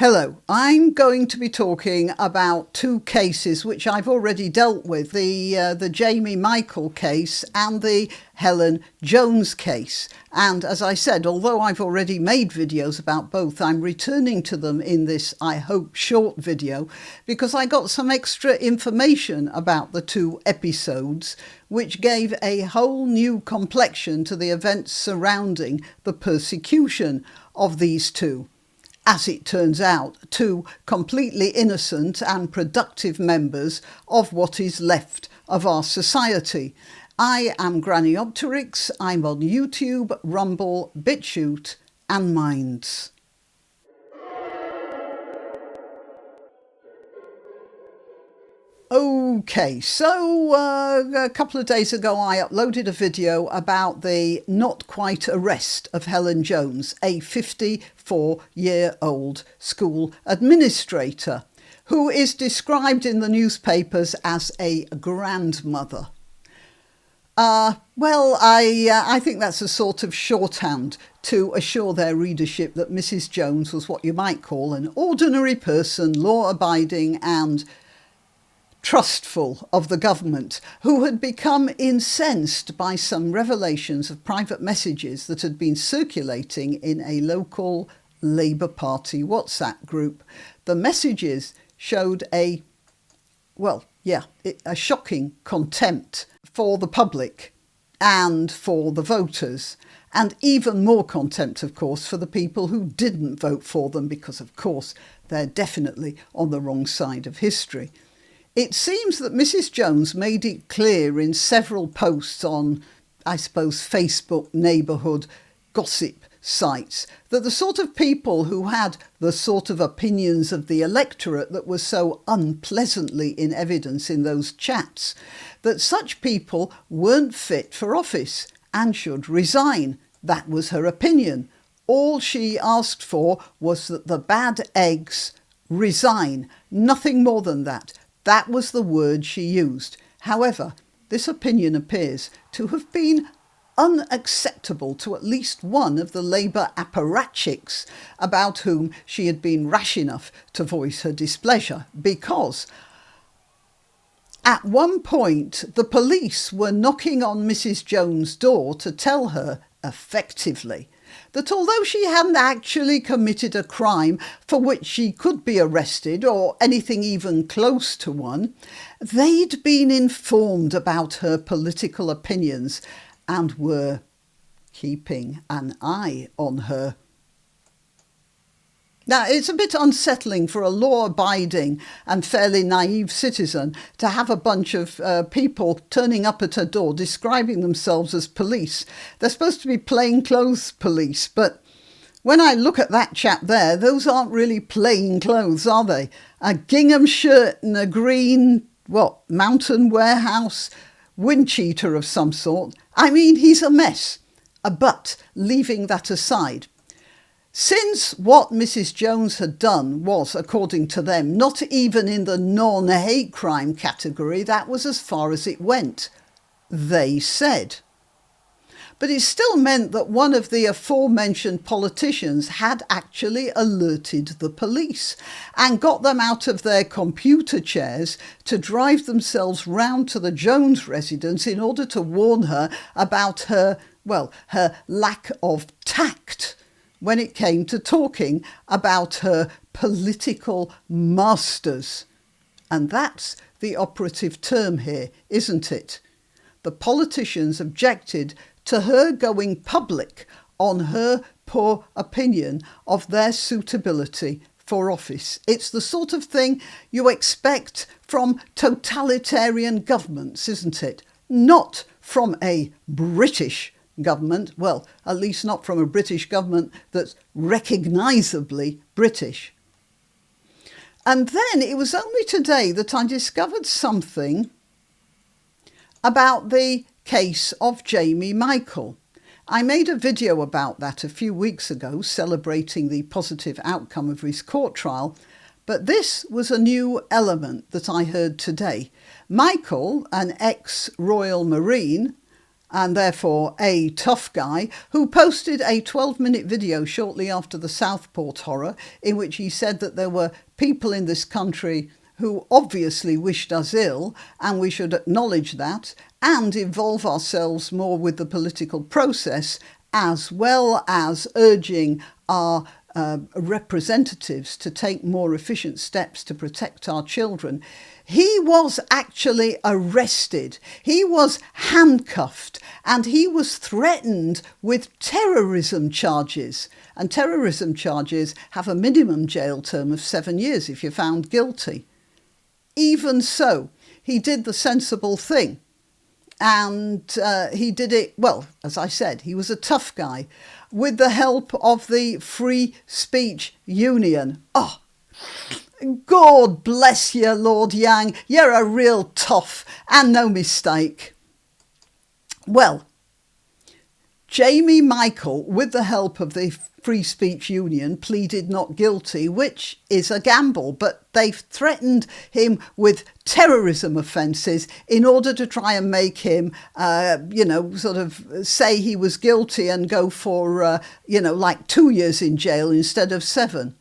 Hello, I'm going to be talking about two cases which I've already dealt with, the Jamie Michael case and the Helen Jones case. And as I said, although I've already made videos about both, I'm returning to them in this, I hope, short video because I got some extra information about the two episodes which gave a whole new complexion to the events surrounding the persecution of these two. As it turns out, two completely innocent and productive members of what is left of our society. I am Granniopteryx. I'm on YouTube, Rumble, BitChute and Minds. Okay, so a couple of days ago I uploaded a video about the not quite arrest of Helen Jones, a 54-year-old school administrator who is described in the newspapers as a grandmother. I think that's a sort of shorthand to assure their readership that Mrs. Jones was what you might call an ordinary person, law-abiding and trustful of the government, who had become incensed by some revelations of private messages that had been circulating in a local Labour Party WhatsApp group. The messages showed a shocking contempt for the public and for the voters, and even more contempt, of course, for the people who didn't vote for them, because, of course, they're definitely on the wrong side of history. It seems that Mrs. Jones made it clear in several posts on, I suppose, Facebook neighbourhood gossip sites that the sort of people who had the sort of opinions of the electorate that were so unpleasantly in evidence in those chats, that such people weren't fit for office and should resign. That was her opinion. All she asked for was that the bad eggs resign. Nothing more than that. That was the word she used. However, this opinion appears to have been unacceptable to at least one of the Labour apparatchiks about whom she had been rash enough to voice her displeasure, because at one point the police were knocking on Mrs. Jones' door to tell her, effectively, that although she hadn't actually committed a crime for which she could be arrested or anything even close to one, they'd been informed about her political opinions and were keeping an eye on her. Now, it's a bit unsettling for a law-abiding and fairly naive citizen to have a bunch of people turning up at her door describing themselves as police. They're supposed to be plainclothes police, but when I look at that chap there, those aren't really plain clothes, are they? A gingham shirt and a green, mountain warehouse wind cheater of some sort. I mean, he's a mess. But leaving that aside, since what Mrs. Jones had done was, according to them, not even in the non-hate crime category, that was as far as it went, they said. But it still meant that one of the aforementioned politicians had actually alerted the police and got them out of their computer chairs to drive themselves round to the Jones residence in order to warn her about her lack of tact when it came to talking about her political masters. And that's the operative term here, isn't it? The politicians objected to her going public on her poor opinion of their suitability for office. It's the sort of thing you expect from totalitarian governments, isn't it? Not from a British government, at least not from a British government that's recognisably British. And then it was only today that I discovered something about the case of Jamie Michael. I made a video about that a few weeks ago, celebrating the positive outcome of his court trial, but this was a new element that I heard today. Michael, an ex-Royal Marine, and therefore a tough guy, who posted a 12-minute video shortly after the Southport horror in which he said that there were people in this country who obviously wished us ill, and we should acknowledge that and involve ourselves more with the political process, as well as urging our representatives to take more efficient steps to protect our children. He was actually arrested, he was handcuffed, and he was threatened with terrorism charges. And terrorism charges have a minimum jail term of 7 years if you're found guilty. Even so, he did the sensible thing. And he did it, well, as I said, he was a tough guy, with the help of the Free Speech Union. Oh, God bless you, Lord Yang. You're a real tough, and no mistake. Well, Jamie Michael, with the help of the Free Speech Union, pleaded not guilty, which is a gamble, but they've threatened him with terrorism offences in order to try and make him, sort of say he was guilty and go for, like 2 years in jail instead of 7.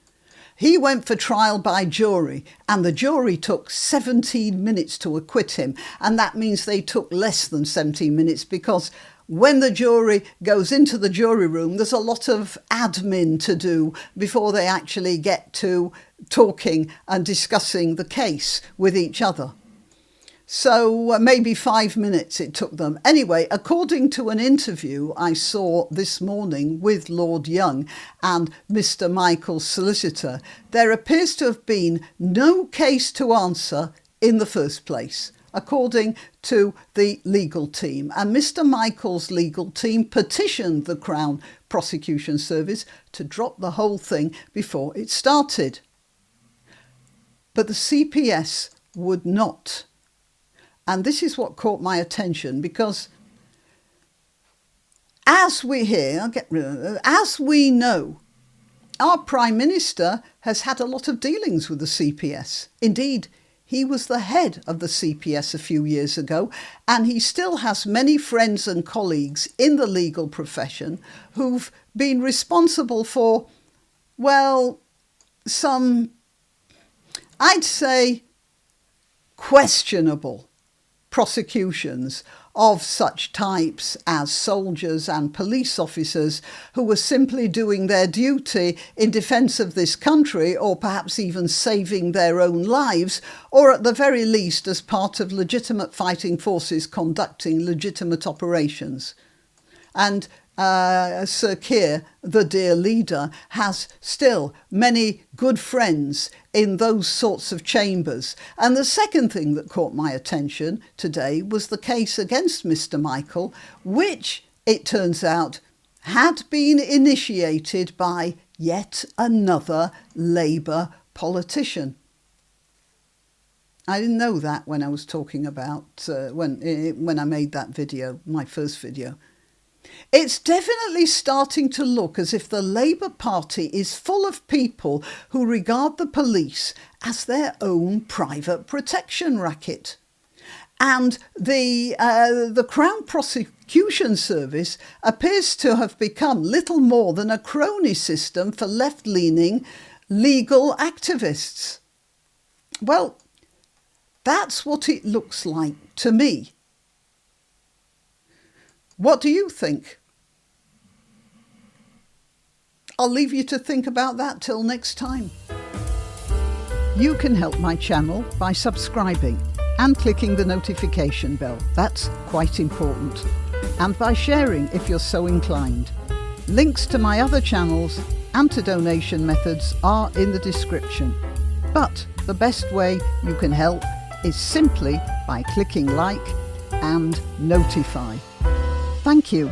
He went for trial by jury, and the jury took 17 minutes to acquit him. And that means they took less than 17 minutes because when the jury goes into the jury room, there's a lot of admin to do before they actually get to talking and discussing the case with each other. So maybe 5 minutes it took them. Anyway, according to an interview I saw this morning with Lord Young and Mr. Michael's solicitor, there appears to have been no case to answer in the first place, according to the legal team. And Mr. Michael's legal team petitioned the Crown Prosecution Service to drop the whole thing before it started. But the CPS would not. And this is what caught my attention, because as we know, our Prime Minister has had a lot of dealings with the CPS. Indeed, he was the head of the CPS a few years ago, and he still has many friends and colleagues in the legal profession who've been responsible for, well, some, I'd say, questionable prosecutions of such types as soldiers and police officers who were simply doing their duty in defence of this country, or perhaps even saving their own lives, or at the very least as part of legitimate fighting forces conducting legitimate operations. And Sir Keir, the dear leader, has still many good friends in those sorts of chambers. And the second thing that caught my attention today was the case against Mr. Michael, which, it turns out, had been initiated by yet another Labour politician. I didn't know that when I was talking about, when I made that video, my first video. It's definitely starting to look as if the Labour Party is full of people who regard the police as their own private protection racket. And the Crown Prosecution Service appears to have become little more than a crony system for left-leaning legal activists. Well, that's what it looks like to me. What do you think? I'll leave you to think about that till next time. You can help my channel by subscribing and clicking the notification bell. That's quite important. And by sharing if you're so inclined. Links to my other channels and to donation methods are in the description. But the best way you can help is simply by clicking like and notify. Thank you.